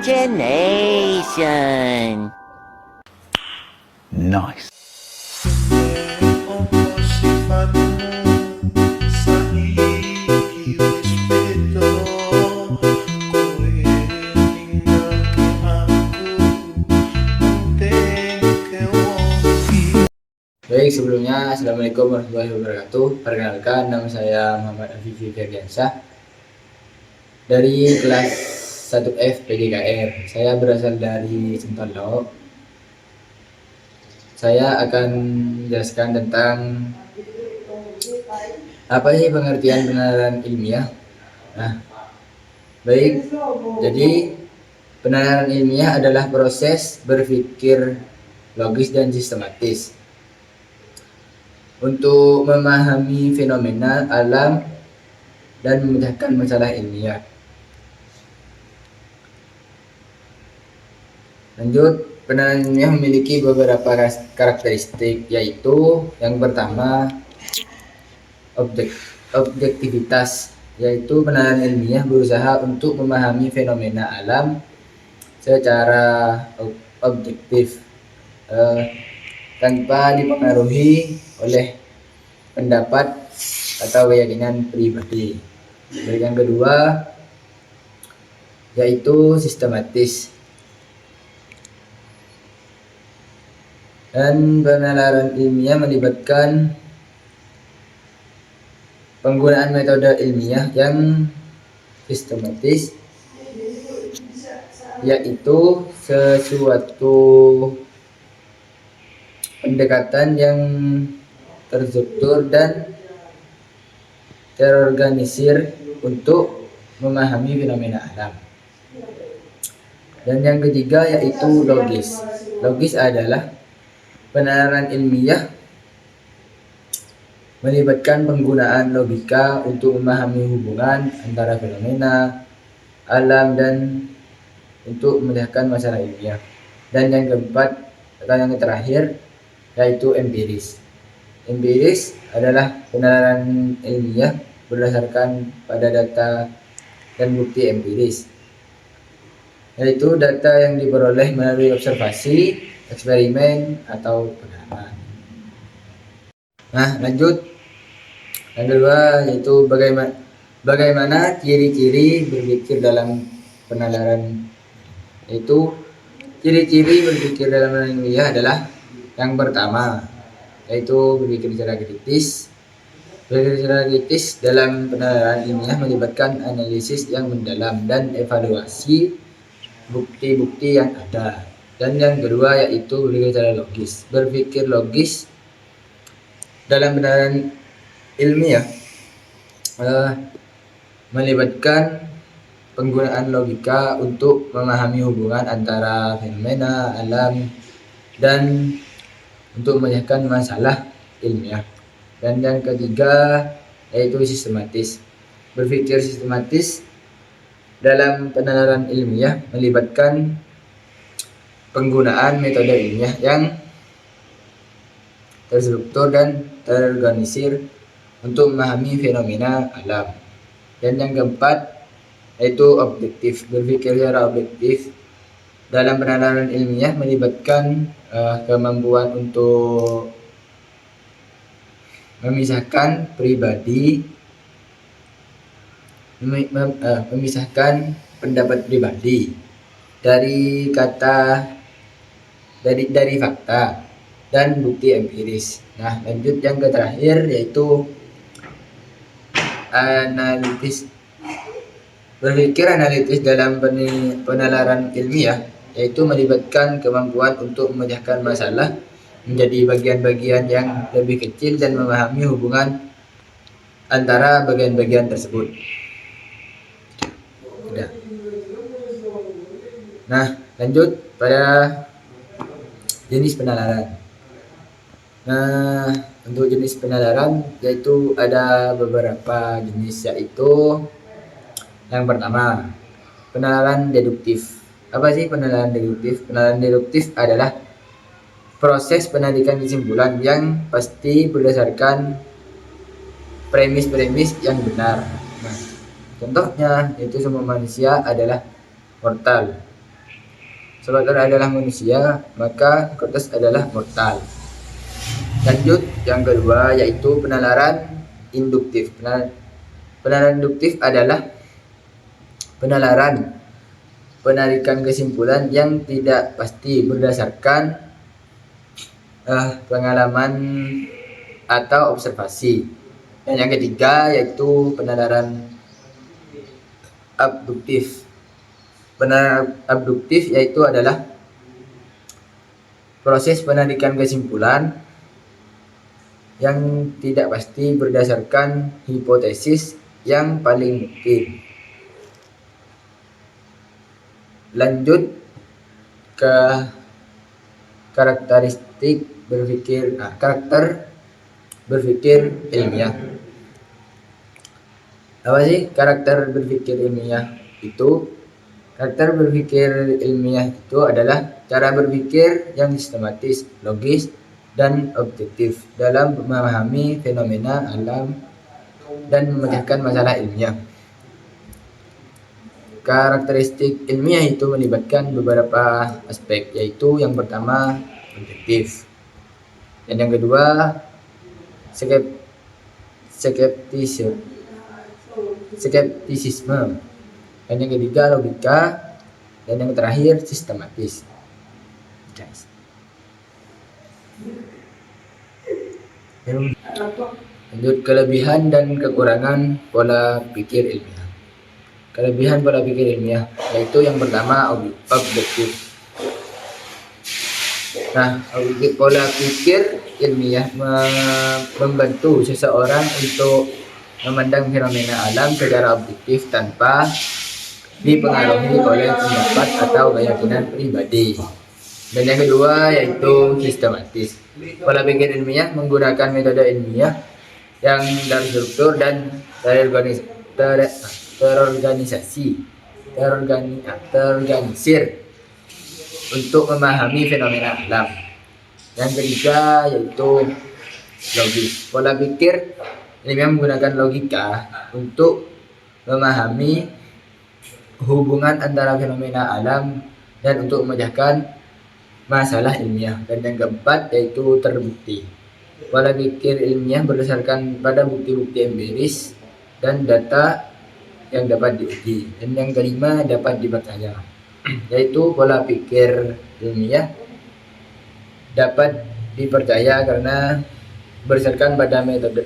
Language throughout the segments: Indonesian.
Imagination. Nice. Baik, sebelumnya Assalamualaikum warahmatullahi wabarakatuh. Perkenalkan, nama saya Muhammad Afifi Ferdiansyah dari kelas 1F PGKR. Saya berasal dari Sentolo. Saya akan menjelaskan tentang apa sih pengertian penalaran ilmiah. Nah, baik, jadi penalaran ilmiah adalah proses berpikir logis dan sistematis untuk memahami fenomena alam dan memecahkan masalah ilmiah. Lanjut, penalaran ilmiah memiliki beberapa karakteristik, yaitu yang pertama objektivitas, yaitu penalaran ilmiah berusaha untuk memahami fenomena alam secara objektif tanpa dipengaruhi oleh pendapat atau keyakinan pribadi. Dan yang kedua yaitu sistematis. Dan penalaran ilmiah melibatkan penggunaan metode ilmiah yang sistematis, yaitu sesuatu pendekatan yang terstruktur dan terorganisir untuk memahami fenomena alam. Dan yang ketiga yaitu logis. Logis adalah penalaran ilmiah melibatkan penggunaan logika untuk memahami hubungan antara fenomena alam dan untuk memecahkan masalah ilmiah. Dan yang keempat atau yang terakhir yaitu empiris. Empiris adalah penalaran ilmiah berdasarkan pada data dan bukti empiris, yaitu data yang diperoleh melalui observasi, eksperimen, atau pengalaman. Nah, lanjut. Yang kedua yaitu bagaimana ciri-ciri berpikir dalam penalaran, yaitu ciri-ciri berpikir dalam penalaran ilmiah adalah yang pertama yaitu berpikir secara kritis. Berpikir secara kritis dalam penalaran ilmiah melibatkan analisis yang mendalam dan evaluasi bukti-bukti yang ada. Dan yang kedua yaitu berpikir secara logis. Berpikir logis dalam penalaran ilmiah melibatkan penggunaan logika untuk memahami hubungan antara fenomena alam dan untuk memecahkan masalah ilmiah. Dan yang ketiga yaitu sistematis. Berpikir sistematis dalam penalaran ilmiah melibatkan penggunaan metode ilmiah yang terstruktur dan terorganisir untuk memahami fenomena alam. Dan yang keempat yaitu objektif. Berpikir secara objektif dalam penalaran ilmiah melibatkan kemampuan untuk memisahkan memisahkan pendapat pribadi dari fakta dan bukti empiris. Nah, lanjut yang terakhir yaitu analitis. Berpikir analitis dalam penalaran ilmiah yaitu melibatkan kemampuan untuk memecahkan masalah menjadi bagian-bagian yang lebih kecil dan memahami hubungan antara bagian-bagian tersebut. Udah. Nah, lanjut pada jenis penalaran. Nah, untuk jenis penalaran yaitu ada beberapa jenis, yaitu yang pertama penalaran deduktif. Apa sih penalaran deduktif? Penalaran deduktif adalah proses penarikan kesimpulan yang pasti berdasarkan premis-premis yang benar. Nah, contohnya yaitu semua manusia adalah mortal. Sebab adalah manusia, maka Socrates adalah mortal. Lanjut yang kedua yaitu penalaran induktif. Penalaran induktif adalah penalaran penarikan kesimpulan yang tidak pasti berdasarkan pengalaman atau observasi. Dan yang ketiga yaitu penalaran abduktif. Penalaran abduktif yaitu adalah proses penarikan kesimpulan yang tidak pasti berdasarkan hipotesis yang paling mungkin. Lanjut ke karakter berpikir ilmiah. Apa sih karakter berpikir ilmiah itu? Karakter berpikir ilmiah itu adalah cara berpikir yang sistematis, logis, dan objektif dalam memahami fenomena alam dan memecahkan masalah ilmiah. Karakteristik ilmiah itu melibatkan beberapa aspek, yaitu yang pertama objektif, dan yang kedua skeptisisme, dan yang ketiga logika, dan yang terakhir sistematis. Lanjut kelebihan dan kekurangan pola pikir ilmiah. Kelebihan pola pikir ilmiah yaitu yang pertama objektif. Nah, pola pikir ilmiah membantu seseorang untuk memandang fenomena alam secara objektif tanpa dipengaruhi oleh pendapat atau keyakinan pribadi. Dan yang kedua yaitu sistematis. Pola pikir ilmiah menggunakan metode ilmiah yang terstruktur dan terorganisir untuk memahami fenomena alam. Yang ketiga yaitu logis. Pola pikir ilmiah menggunakan logika untuk memahami hubungan antara fenomena alam dan untuk memecahkan masalah ilmiah. Dan yang keempat yaitu terbukti. Pola pikir ilmiah berdasarkan pada bukti-bukti empiris dan data yang dapat diuji. Dan yang kelima dapat dipercaya, yaitu pola pikir ilmiah dapat dipercaya karena berdasarkan pada metode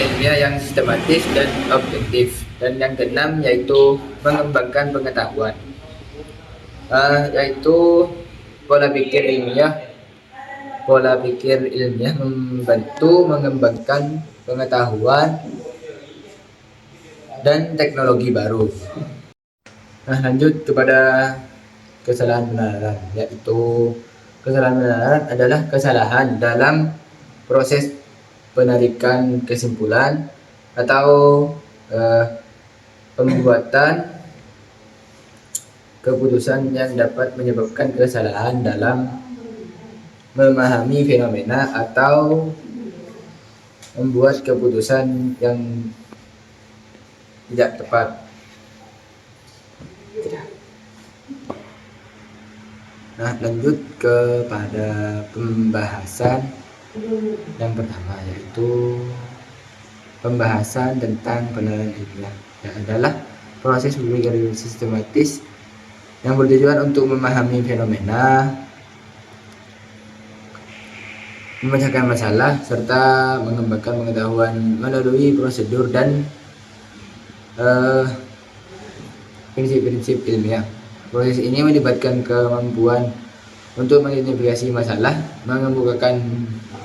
ilmiah yang sistematis dan objektif. Dan yang keenam yaitu mengembangkan pengetahuan, yaitu pola pikir ilmiah membantu mengembangkan pengetahuan dan teknologi baru. Nah, lanjut kepada kesalahan penalaran, yaitu kesalahan penalaran adalah kesalahan dalam proses penarikan kesimpulan atau pembuatan keputusan yang dapat menyebabkan kesalahan dalam memahami fenomena atau membuat keputusan yang tidak tepat. Nah, lanjut kepada pembahasan yang pertama, yaitu pembahasan tentang penalaran ilmiah, yang adalah proses berpikir sistematis yang bertujuan untuk memahami fenomena, memecahkan masalah, serta mengembangkan pengetahuan melalui prosedur dan prinsip-prinsip ilmiah. Proses ini melibatkan kemampuan untuk mengidentifikasi masalah, mengemukakan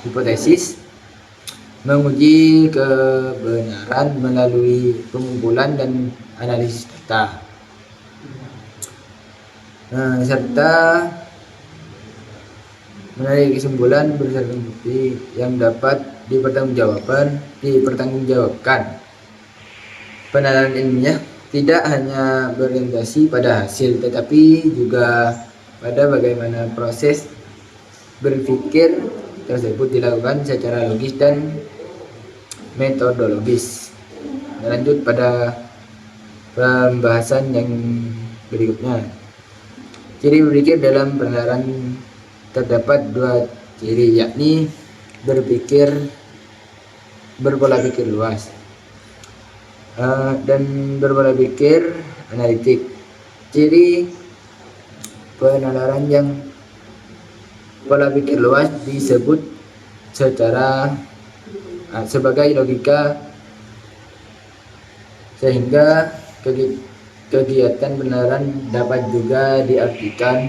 hipotesis, menguji kebenaran melalui pengumpulan dan analisis data, serta menarik kesimpulan berdasarkan bukti yang dapat dipertanggungjawabkan. Penalaran ilmiah tidak hanya berorientasi pada hasil, tetapi juga pada bagaimana proses berpikir tersebut dilakukan secara logis dan metodologis. Lanjut pada pembahasan yang berikutnya. Ciri berpikir dalam penalaran terdapat dua ciri, yakni berpola pikir luas dan berpola pikir analitik. Ciri penalaran yang pola pikir luas disebut sebagai logika, sehingga kegiatan penalaran dapat juga diartikan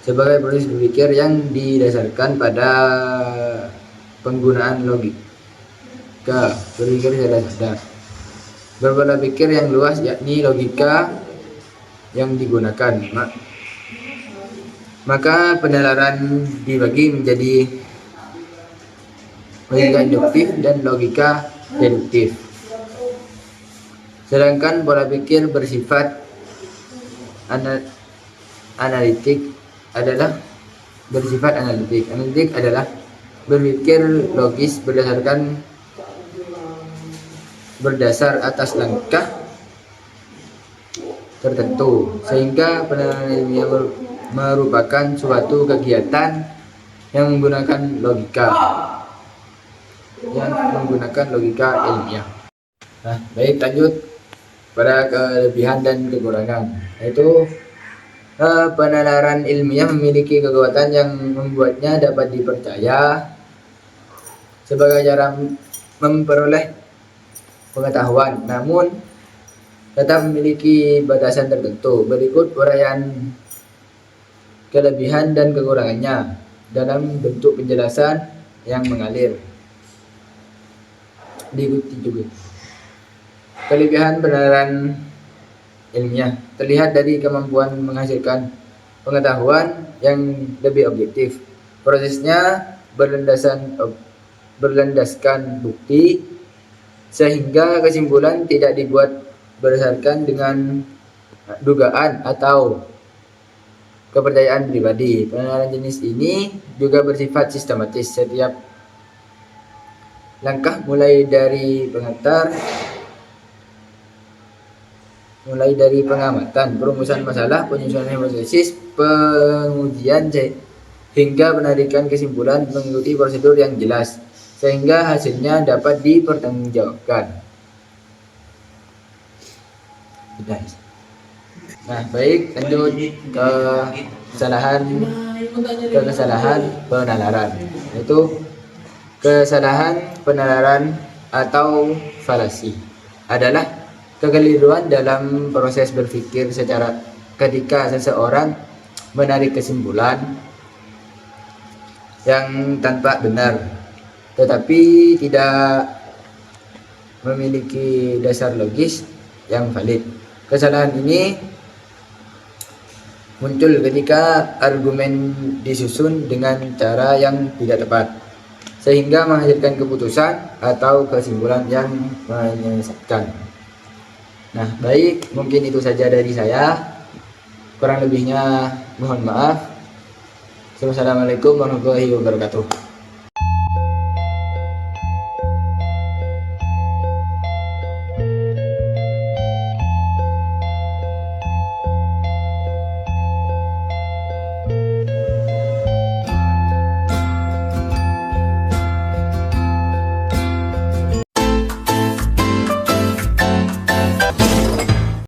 sebagai proses berpikir yang didasarkan pada penggunaan logika berpikir secara sadar. Berpola pikir yang luas yakni logika yang digunakan. Maka penalaran dibagi menjadi logika induktif dan logika deduktif. Sedangkan pola pikir bersifat analitik adalah berpikir logis berdasar atas langkah tertentu, sehingga penalaran ilmiah merupakan suatu kegiatan yang menggunakan logika ilmiah. Nah, baik, lanjut pada kelebihan dan kekurangan, yaitu penalaran ilmiah memiliki kekuatan yang membuatnya dapat dipercaya sebagai cara memperoleh pengetahuan, namun tetap memiliki batasan tertentu. Berikut uraian kelebihan dan kekurangannya dalam bentuk penjelasan yang mengalir. Diikuti juga. Kelebihan penalaran ilmiah terlihat dari kemampuan menghasilkan pengetahuan yang lebih objektif. Prosesnya berlandaskan bukti, sehingga kesimpulan tidak dibuat berdasarkan dengan dugaan atau kepercayaan pribadi. Penalaran jenis ini juga bersifat sistematis. Setiap langkah mulai dari pengamatan, perumusan masalah, penyusunan hipotesis, pengujian hingga penarikan kesimpulan mengikuti prosedur yang jelas, sehingga hasilnya dapat dipertanggungjawabkan. Nah, baik, lanjut ke kesalahan penalaran, yaitu kesalahan penalaran atau falasi adalah kekeliruan dalam proses berpikir ketika seseorang menarik kesimpulan yang tanpa benar, tetapi tidak memiliki dasar logis yang valid. Kesalahan ini muncul ketika argumen disusun dengan cara yang tidak tepat, sehingga menghasilkan keputusan atau kesimpulan yang menyesatkan. Nah, baik, mungkin itu saja dari saya. Kurang lebihnya mohon maaf. Wassalamualaikum warahmatullahi wabarakatuh.